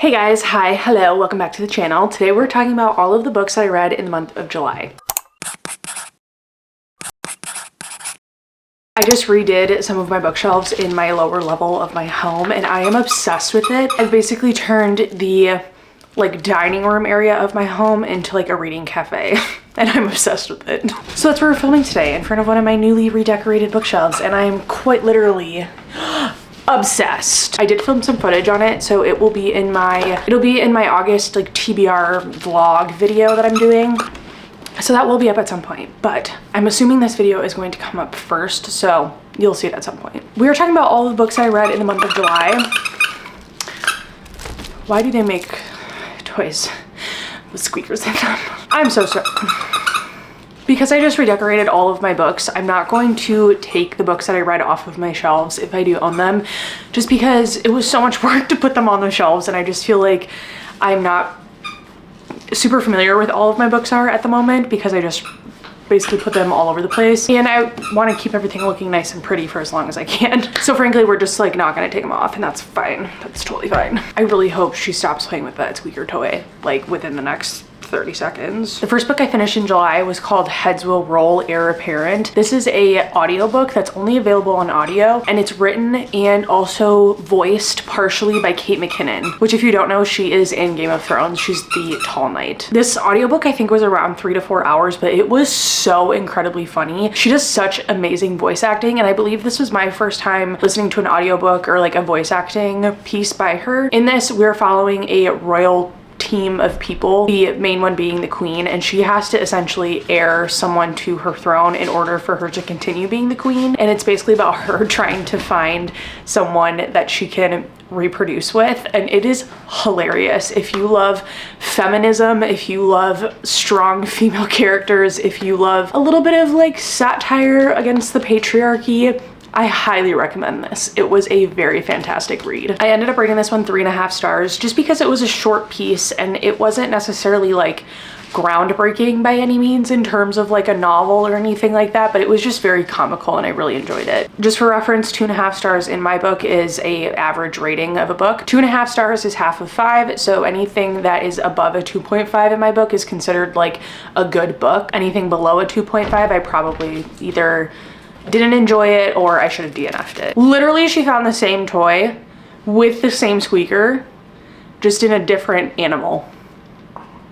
Hey guys, hi, hello, welcome back to the channel. Today we're talking about all of the books I read in the month of July. I just redid some of my bookshelves in my lower level of my home and I am obsessed with it. I've basically turned the dining room area of my home into a reading cafe and I'm obsessed with it. So that's where we're filming today, in front of one of my newly redecorated bookshelves, and I am quite literally obsessed. I did film some footage on it, so it'll be in my August TBR vlog video that I'm doing. So that will be up at some point, but I'm assuming this video is going to come up first, so you'll see it at some point. We are talking about all the books I read in the month of July. Why do they make toys with squeakers in them? I'm so sorry. Because I just redecorated all of my books, I'm not going to take the books that I read off of my shelves if I do own them, just because it was so much work to put them on the shelves, and I just feel like I'm not super familiar with all of my books are at the moment because I just basically put them all over the place, and I want to keep everything looking nice and pretty for as long as I can. So frankly, we're just not gonna take them off, and that's fine. That's totally fine. I really hope she stops playing with that squeaker toy within the next 30 seconds. The first book I finished in July was called Heads Will Roll, Heir Apparent. This is a audiobook that's only available on audio, and it's written and also voiced partially by Kate McKinnon, which if you don't know, she is in Game of Thrones. She's the Tall Knight. This audiobook I think was around 3 to 4 hours, but it was so incredibly funny. She does such amazing voice acting, and I believe this was my first time listening to an audiobook or a voice acting piece by her. In this, we're following a royal team of people, the main one being the queen, and she has to essentially heir someone to her throne in order for her to continue being the queen. And it's basically about her trying to find someone that she can reproduce with, and it is hilarious. If you love feminism, if you love strong female characters, if you love a little bit of satire against the patriarchy, I highly recommend this. It was a very fantastic read. I ended up rating this one 3.5 stars just because it was a short piece and it wasn't necessarily groundbreaking by any means in terms of a novel or anything like that, but it was just very comical and I really enjoyed it. Just for reference, 2.5 stars in my book is a average rating of a book. 2.5 stars is half of 5, so anything that is above a 2.5 in my book is considered a good book. Anything below a 2.5, I probably either didn't enjoy it or I should have DNF'd it. Literally, she found the same toy with the same squeaker, just in a different animal.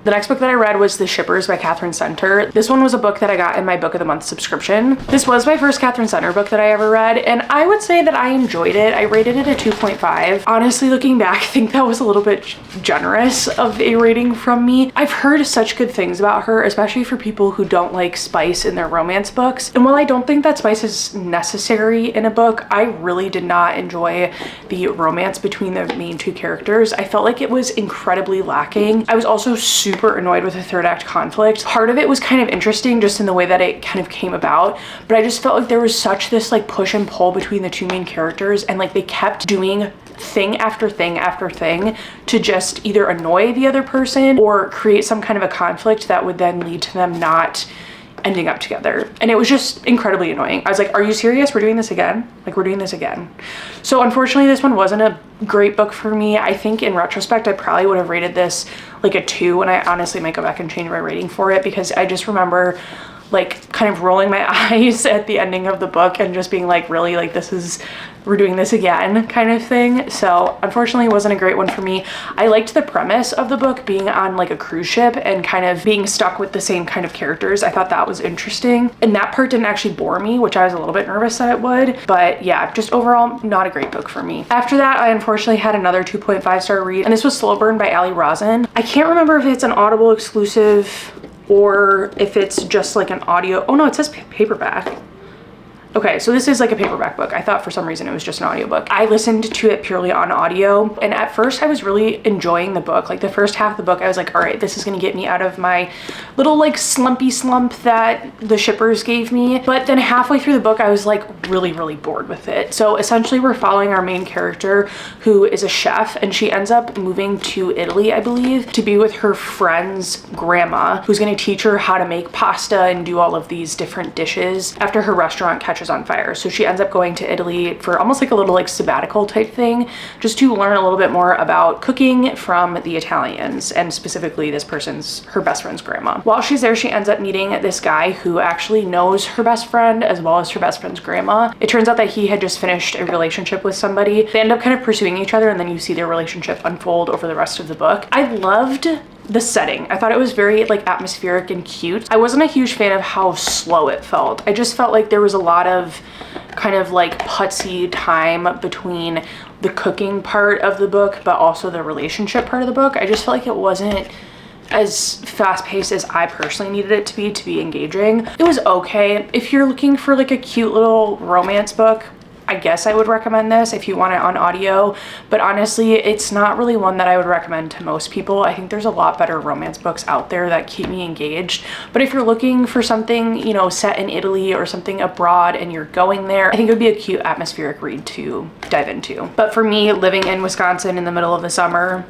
The next book that I read was The Shippers by Catherine Center. This one was a book that I got in my Book of the Month subscription. This was my first Catherine Center book that I ever read, and I would say that I enjoyed it. I rated it a 2.5. Honestly, looking back, I think that was a little bit generous of a rating from me. I've heard such good things about her, especially for people who don't like spice in their romance books. And while I don't think that spice is necessary in a book, I really did not enjoy the romance between the main two characters. I felt like it was incredibly lacking. I was also super annoyed with the third act conflict. Part of it was kind of interesting just in the way that it kind of came about, but I just felt like there was such this push and pull between the two main characters, and they kept doing thing after thing after thing to just either annoy the other person or create some kind of a conflict that would then lead to them not ending up together. And it was just incredibly annoying. I was like, are you serious? We're doing this again? We're doing this again. So unfortunately, this one wasn't a great book for me. I think in retrospect, I probably would have rated this a 2, and I honestly might go back and change my rating for it because I just remember kind of rolling my eyes at the ending of the book and just being really we're doing this again kind of thing. So unfortunately, it wasn't a great one for me. I liked the premise of the book being on a cruise ship and kind of being stuck with the same kind of characters. I thought that was interesting, and that part didn't actually bore me, which I was a little bit nervous that it would. But yeah, just overall not a great book for me. After that, I unfortunately had another 2.5 star read, and this was Slow Burn by Ali Rosin. I can't remember if it's an Audible exclusive or if it's just an audio. Oh no, it says paperback. Okay, so this is a paperback book. I thought for some reason it was just an audiobook. I listened to it purely on audio, and at first I was really enjoying the book. The first half of the book, I was like, all right, this is gonna get me out of my little slumpy slump that The Shippers gave me. But then halfway through the book, I was really bored with it. So essentially we're following our main character who is a chef, and she ends up moving to Italy, I believe, to be with her friend's grandma, who's gonna teach her how to make pasta and do all of these different dishes after her restaurant catches catches on fire. So she ends up going to Italy for almost like a little like sabbatical type thing, just to learn a little bit more about cooking from the Italians, and specifically this person's, her best friend's grandma. While she's there, she ends up meeting this guy who actually knows her best friend as well as her best friend's grandma. It turns out that he had just finished a relationship with somebody. They end up kind of pursuing each other, and then you see their relationship unfold over the rest of the book. I loved the setting. I thought it was very like atmospheric and cute. I wasn't a huge fan of how slow it felt. I just felt like there was a lot of kind of like putsy time between the cooking part of the book, but also the relationship part of the book. I just felt like it wasn't as fast-paced as I personally needed it to be engaging. It was okay. If you're looking for like a cute little romance book, I guess I would recommend this if you want it on audio, but honestly, it's not really one that I would recommend to most people. I think there's a lot better romance books out there that keep me engaged. But if you're looking for something, you know, set in Italy or something abroad and you're going there, I think it would be a cute atmospheric read to dive into. But for me, living in Wisconsin in the middle of the summer,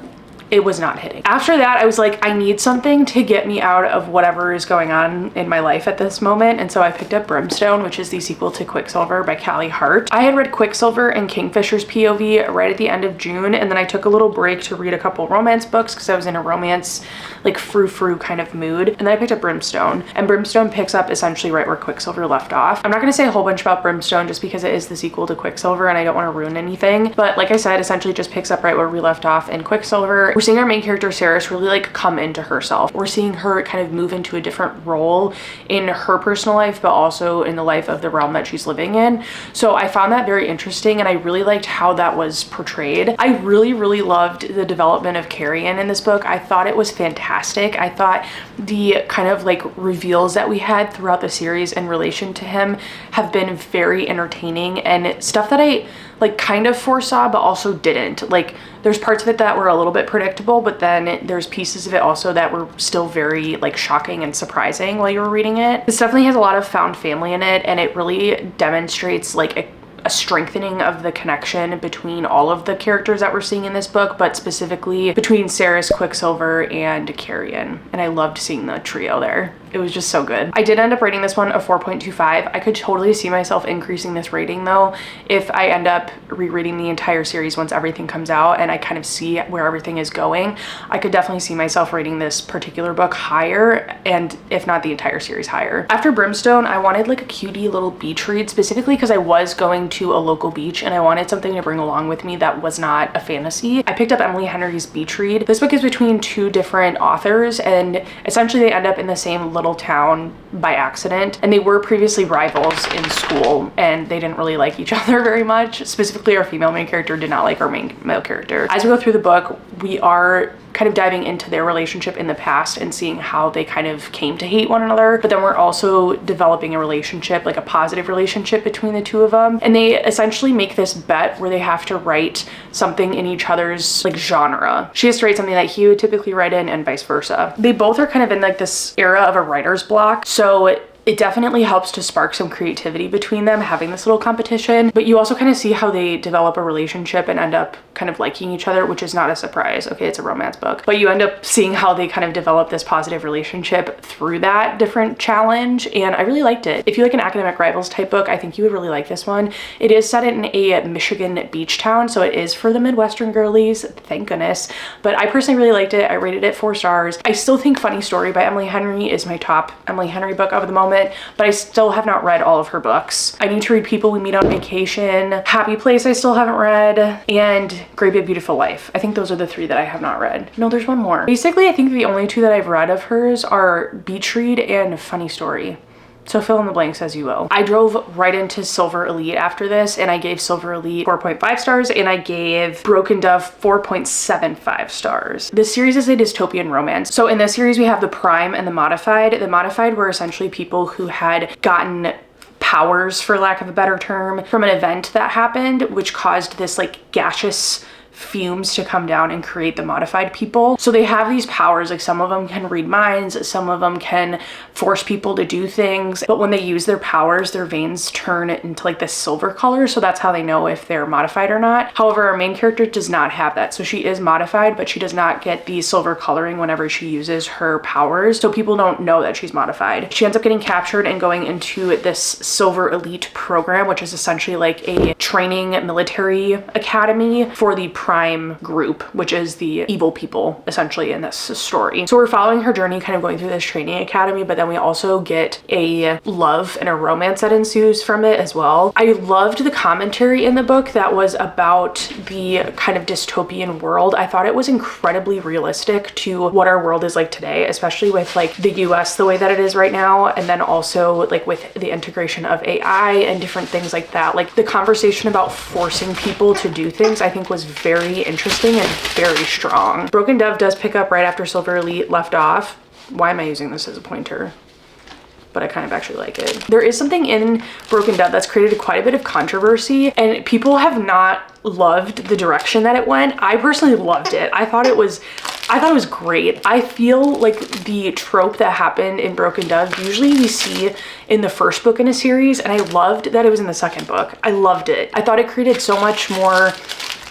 it was not hitting. After that, I was like, I need something to get me out of whatever is going on in my life at this moment. And so I picked up Brimstone, which is the sequel to Quicksilver by Callie Hart. I had read Quicksilver and Kingfisher's POV right at the end of June. And then I took a little break to read a couple romance books because I was in a romance, like frou-frou kind of mood. And then I picked up Brimstone, and Brimstone picks up essentially right where Quicksilver left off. I'm not gonna say a whole bunch about Brimstone just because it is the sequel to Quicksilver and I don't want to ruin anything. But like I said, essentially just picks up right where we left off in Quicksilver. We're seeing our main character Ceres really like come into herself. We're seeing her kind of move into a different role in her personal life, but also in the life of the realm that she's living in. So I found that very interesting, and I really liked how that was portrayed. I really loved the development of Carrion in this book. I thought it was fantastic. I thought the kind of like reveals that we had throughout the series in relation to him have been very entertaining, and stuff that I like kind of foresaw but also didn't. Like there's parts of it that were a little bit predictable, but then there's pieces of it also that were still very like shocking and surprising while you were reading it. This definitely has a lot of found family in it, and it really demonstrates like a strengthening of the connection between all of the characters that we're seeing in this book, but specifically between Ceres, Quicksilver, and Carrion. And I loved seeing the trio there. It was just so good. I did end up rating this one a 4.25. I could totally see myself increasing this rating though if I end up rereading the entire series once everything comes out and I kind of see where everything is going. I could definitely see myself rating this particular book higher, and if not the entire series, higher. After Brimstone, I wanted like a cutie little beach read, specifically because I was going to a local beach and I wanted something to bring along with me that was not a fantasy. I picked up Emily Henry's Beach Read. This book is between two different authors, and essentially they end up in the same little town by accident, and they were previously rivals in school and they didn't really like each other very much. Specifically, our female main character did not like our main male character. As we go through the book, we are kind of diving into their relationship in the past and seeing how they kind of came to hate one another, but then we're also developing a relationship, like a positive relationship between the two of them. And they essentially make this bet where they have to write something in each other's like genre. She has to write something that he would typically write in, and vice versa. They both are kind of in like this era of a writer's block, so it definitely helps to spark some creativity between them having this little competition, but you also kind of see how they develop a relationship and end up kind of liking each other, which is not a surprise. Okay, it's a romance book, but you end up seeing how they kind of develop this positive relationship through that different challenge, and I really liked it. If you like an academic rivals type book, I think you would really like this one. It is set in a Michigan beach town, so it is for the Midwestern girlies, thank goodness, but I personally really liked it. I rated it 4 stars. I still think Funny Story by Emily Henry is my top Emily Henry book of the moment, but I still have not read all of her books. I need to read People We Meet on Vacation, Happy Place I still haven't read, and Great Big Beautiful Life. I think those are the 3 that I have not read. No, there's one more. Basically, I think the only 2 that I've read of hers are Beach Read and Funny Story. So fill in the blanks as you will. I drove right into Silver Elite after this, and I gave Silver Elite 4.5 stars, and I gave Broken Dove 4.75 stars. This series is a dystopian romance. So in this series, we have the Prime and the Modified. The Modified were essentially people who had gotten powers, for lack of a better term, from an event that happened, which caused this like gaseous fumes to come down and create the modified people. So they have these powers, like some of them can read minds, some of them can force people to do things, but when they use their powers, their veins turn into like this silver color, so that's how they know if they're modified or not. However, our main character does not have that, so she is modified, but she does not get the silver coloring whenever she uses her powers, so people don't know that she's modified. She ends up getting captured and going into this silver elite program, which is essentially like a training military academy for the prime group, which is the evil people essentially in this story. So we're following her journey, kind of going through this training academy, but then we also get a love and a romance that ensues from it as well. I loved the commentary in the book that was about the kind of dystopian world. I thought it was incredibly realistic to what our world is like today, especially with like the US the way that it is right now, and then also like with the integration of AI and different things like that. Like the conversation about forcing people to do things I think was very interesting and very strong. Broken Dove does pick up right after Silver Elite left off. Why am I using this as a pointer? But I kind of actually like it. There is something in Broken Dove that's created quite a bit of controversy, and people have not loved the direction that it went. I personally loved it. I thought it was great. I feel like the trope that happened in Broken Dove usually we see in the first book in a series, and I loved that it was in the second book. I loved it. I thought it created so much more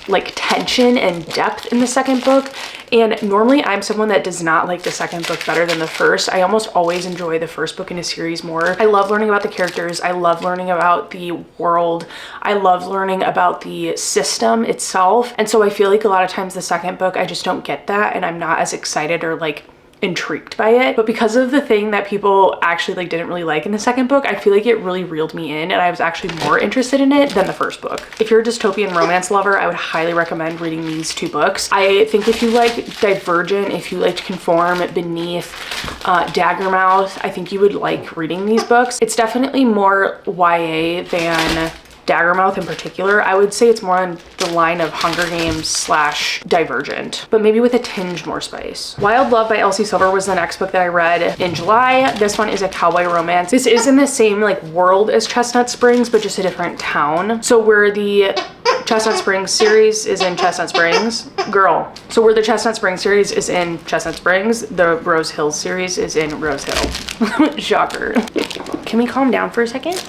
like tension and depth in the second book, and normally I'm someone that does not like the second book better than the first. I almost always enjoy the first book in a series more. I love learning about the characters, I love learning about the world, I love learning about the system itself, and so I feel like a lot of times the second book I just don't get that, and I'm not as excited or like intrigued by it. But because of the thing that people actually like didn't really like in the second book, I feel like it really reeled me in, and I was actually more interested in it than the first book. If you're a dystopian romance lover, I would highly recommend reading these two books. I think if you like Divergent, if you liked Conform, Beneath, Daggermouth, I think you would like reading these books. It's definitely more YA than Daggermouth in particular. I would say it's more on the line of Hunger Games / Divergent, but maybe with a tinge more spice. Wild Love by Elsie Silver was the next book that I read in July. This one is a cowboy romance. This is in the same like world as Chestnut Springs, but just a different town. So where the Chestnut Springs series is in Chestnut Springs, girl. So where the Chestnut Springs series is in Chestnut Springs, the Rose Hill series is in Rose Hill. Shocker. Can we calm down for a second?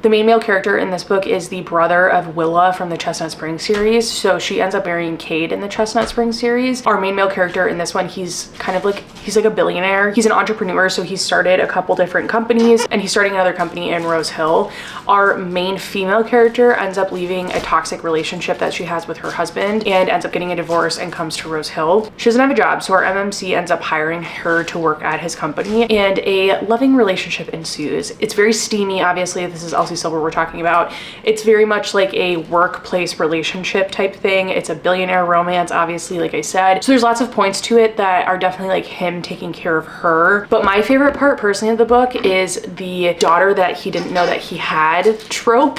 The main male character in this book is the brother of Willa from the Chestnut Springs series. So she ends up marrying Cade in the Chestnut Springs series. Our main male character in this one, he's like a billionaire. He's an entrepreneur, so he started a couple different companies, and he's starting another company in Rose Hill. Our main female character ends up leaving a toxic relationship that she has with her husband and ends up getting a divorce and comes to Rose Hill. She doesn't have a job, so our MMC ends up hiring her to work at his company, and a loving relationship ensues. It's very steamy, obviously. This is Elsie Silver we're talking about. It's very much like a workplace relationship type thing. It's a billionaire romance, obviously, like I said. So there's lots of points to it that are definitely like him taking care of her. But my favorite part personally of the book is the daughter that he didn't know that he had trope.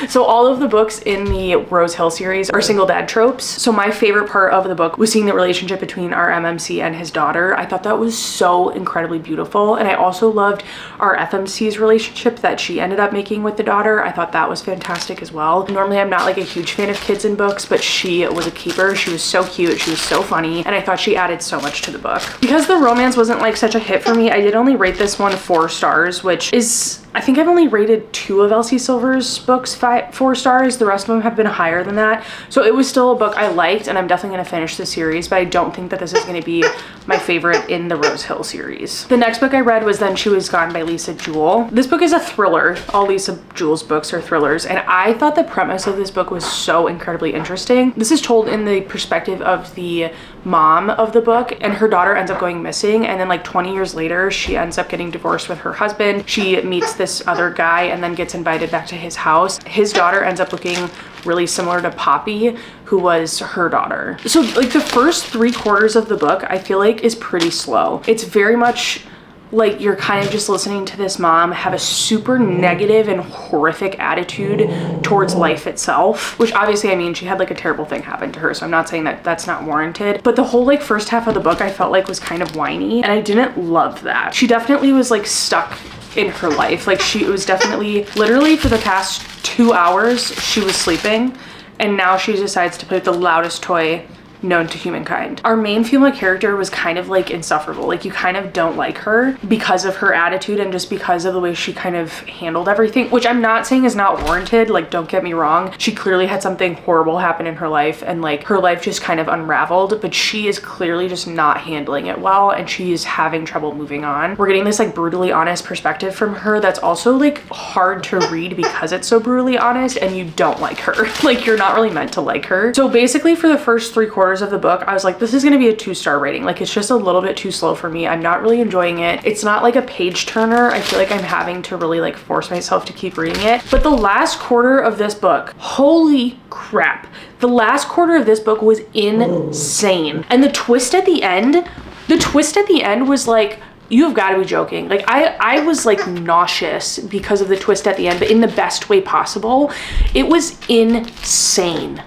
So all of the books in the Rose Hill series are single dad tropes. So my favorite part of the book was seeing the relationship between our MMC and his daughter. I thought that was so incredibly beautiful. And I also loved our FMC's relationship that she ended up making with the daughter. I thought that was fantastic as well. Normally I'm not like a huge fan of kids in books, but she was a keeper. She was so cute, she was so funny, and I thought she added so much to the book. Because the romance wasn't like such a hit for me, I did only rate this one 4 stars, which is, I think I've only rated 2 of Elsie Silver's books 4 stars. The rest of them have been higher than that. So it was still a book I liked, and I'm definitely gonna finish the series, but I don't think that this is gonna be my favorite in the Rose Hill series. The next book I read was Then She Was Gone by Lisa Jewell. This book is a thriller. All Lisa Jewell's books are thrillers, and I thought the premise of this book was so incredibly interesting. This is told in the perspective of the mom of the book, and her daughter ends up going missing, and then like 20 years later she ends up getting divorced with her husband. She meets this other guy and then gets invited back to his house. His daughter ends up looking really similar to Poppy, who was her daughter. So like the first 3/4 of the book I feel like is pretty slow. It's very much like you're kind of just listening to this mom have a super negative and horrific attitude towards life itself, which obviously, I mean, she had like a terrible thing happen to her, so I'm not saying that that's not warranted, but the whole like first half of the book I felt like was kind of whiny, and I didn't love that. She definitely was like stuck in her life. Like it was definitely, literally for the past 2 hours, she was sleeping, and now she decides to play with the loudest toy known to humankind. Our main female character was kind of like insufferable. Like you kind of don't like her because of her attitude and just because of the way she kind of handled everything, which I'm not saying is not warranted. Like, don't get me wrong. She clearly had something horrible happen in her life and like her life just kind of unraveled, but she is clearly just not handling it well and she is having trouble moving on. We're getting this like brutally honest perspective from her that's also like hard to read because it's so brutally honest and you don't like her. Like you're not really meant to like her. So basically for the first 3/4 of the book, I was like, this is gonna be a 2-star rating. Like it's just a little bit too slow for me. I'm not really enjoying it. It's not like a page turner. I feel like I'm having to really like force myself to keep reading it. But the last quarter of this book, holy crap. The last quarter of this book was insane. And the twist at the end was like, you have got to be joking. Like I was like nauseous because of the twist at the end, but in the best way possible. It was insane.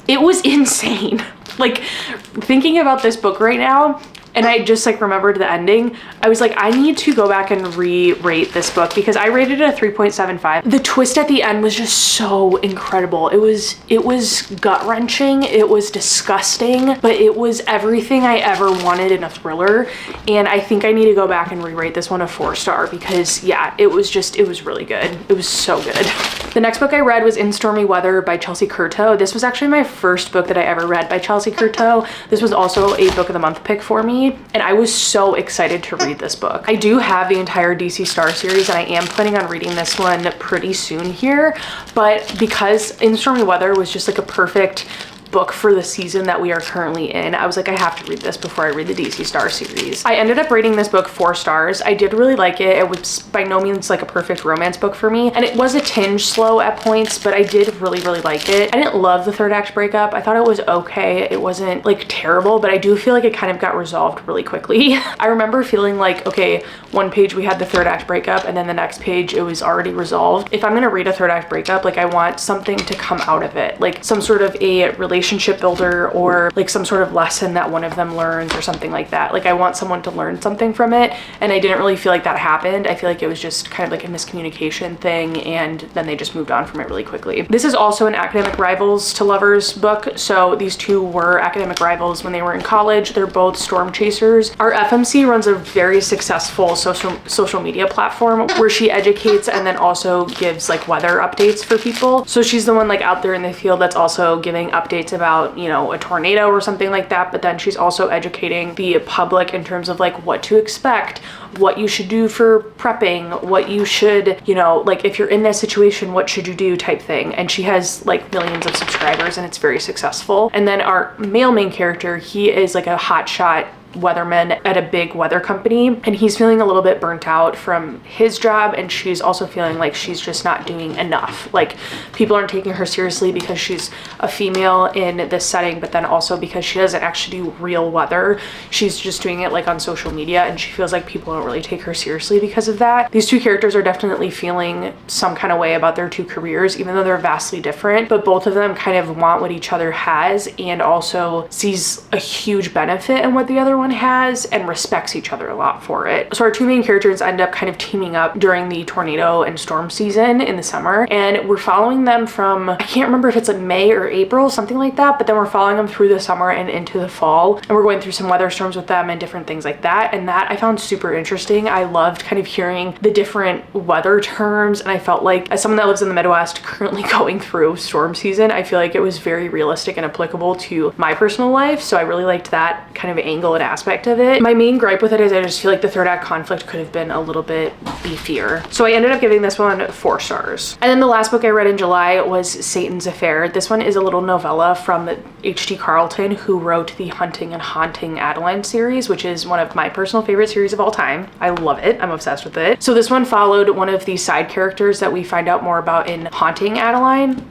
It was insane. Like thinking about this book right now, and I just like remembered the ending, I was like, I need to go back and re-rate this book because I rated it a 3.75. The twist at the end was just so incredible. It was gut-wrenching, it was disgusting, but it was everything I ever wanted in a thriller. And I think I need to go back and re-rate this one a 4-star because yeah, it was really good. It was so good. The next book I read was In Stormy Weather by Chelsea Curto. This was actually my first book that I ever read by Chelsea Curto. This was also a book of the month pick for me, and I was so excited to read this book. I do have the entire DC Star series and I am planning on reading this one pretty soon here, but because In Stormy Weather was just like a perfect book for the season that we are currently in, I was like, I have to read this before I read the DC Star series. I ended up rating this book 4 stars. I did really like it. It was by no means like a perfect romance book for me, and it was a tinge slow at points, but I did really like it. I didn't love the third act breakup. I thought it was okay. It wasn't like terrible, but I do feel like it kind of got resolved really quickly. I remember feeling like, okay, one page we had the third act breakup and then the next page it was already resolved. If I'm gonna read a third act breakup, like I want something to come out of it, like some sort of a relationship builder or like some sort of lesson that one of them learns or something like that. Like I want someone to learn something from it, and I didn't really feel like that happened. I feel like it was just kind of like a miscommunication thing, and then they just moved on from it really quickly. This is also an academic rivals to lovers book. So these two were academic rivals when they were in college. They're both storm chasers. Our FMC runs a very successful social media platform where she educates and then also gives like weather updates for people. So she's the one like out there in the field that's also giving updates about, you know, a tornado or something like that, but then she's also educating the public in terms of like what to expect, what you should do for prepping, what you should, you know, like if you're in this situation, what should you do type thing. And she has like millions of subscribers and it's very successful. And then our male main character, he is like a hotshot weatherman at a big weather company, and he's feeling a little bit burnt out from his job, and she's also feeling like she's just not doing enough. Like people aren't taking her seriously because she's a female in this setting, but then also because she doesn't actually do real weather. She's just doing it like on social media, and she feels like people don't really take her seriously because of that. These two characters are definitely feeling some kind of way about their two careers, even though they're vastly different, but both of them kind of want what each other has and also sees a huge benefit in what the other one has and respects each other a lot for it. So our two main characters end up kind of teaming up during the tornado and storm season in the summer, and we're following them from, I can't remember if it's like May or April, something like that, but then we're following them through the summer and into the fall, and we're going through some weather storms with them and different things like that, and that I found super interesting. I loved kind of hearing the different weather terms, and I felt like as someone that lives in the Midwest currently going through storm season, I feel like it was very realistic and applicable to my personal life, so I really liked that kind of angle and aspect of it. My main gripe with it is I just feel like the third act conflict could have been a little bit beefier. So I ended up giving this one 4 stars. And then the last book I read in July was Satan's Affair. This one is a little novella from H.D. Carlton, who wrote the Hunting and Haunting Adeline series, which is one of my personal favorite series of all time. I love it. I'm obsessed with it. So this one followed one of the side characters that we find out more about in Hunting Adeline.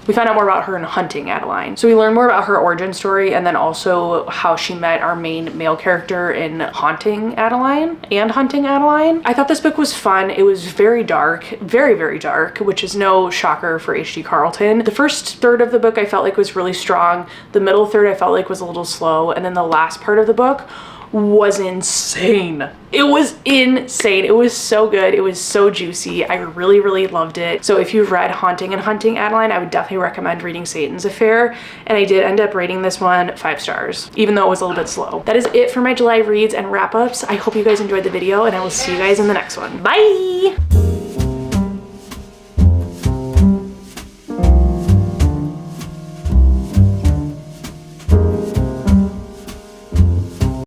We find out more about her in Hunting Adeline. So we learn more about her origin story and then also how she met our main male character in Haunting Adeline and Hunting Adeline. I thought this book was fun. It was very dark, very dark, which is no shocker for H.D. Carlton. The first third of the book I felt like was really strong. The middle third I felt like was a little slow. And then the last part of the book was insane. It was insane. It was so good. It was so juicy. I really, really loved it. So if you've read Haunting and Hunting, Adeline, I would definitely recommend reading Satan's Affair. And I did end up rating this one 5 stars, even though it was a little bit slow. That is it for my July reads and wrap-ups. I hope you guys enjoyed the video, and I will see you guys in the next one. Bye!